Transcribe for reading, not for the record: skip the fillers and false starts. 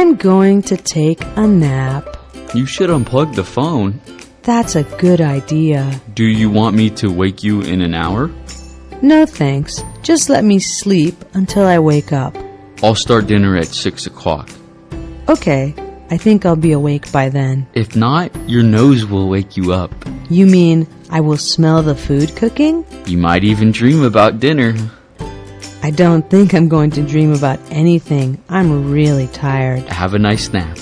I'm going to take a nap. You should unplug the phone. That's a good idea. Do you want me to wake you in an hour? No thanks. Just let me sleep until I wake up. I'll start dinner at 6 o'clock. Okay, I think I'll be awake by then. If not, your nose will wake you up. You mean I will smell the food cooking? You might even dream about dinner. I don't think I'm going to dream about anything. I'm really tired. Have a nice nap.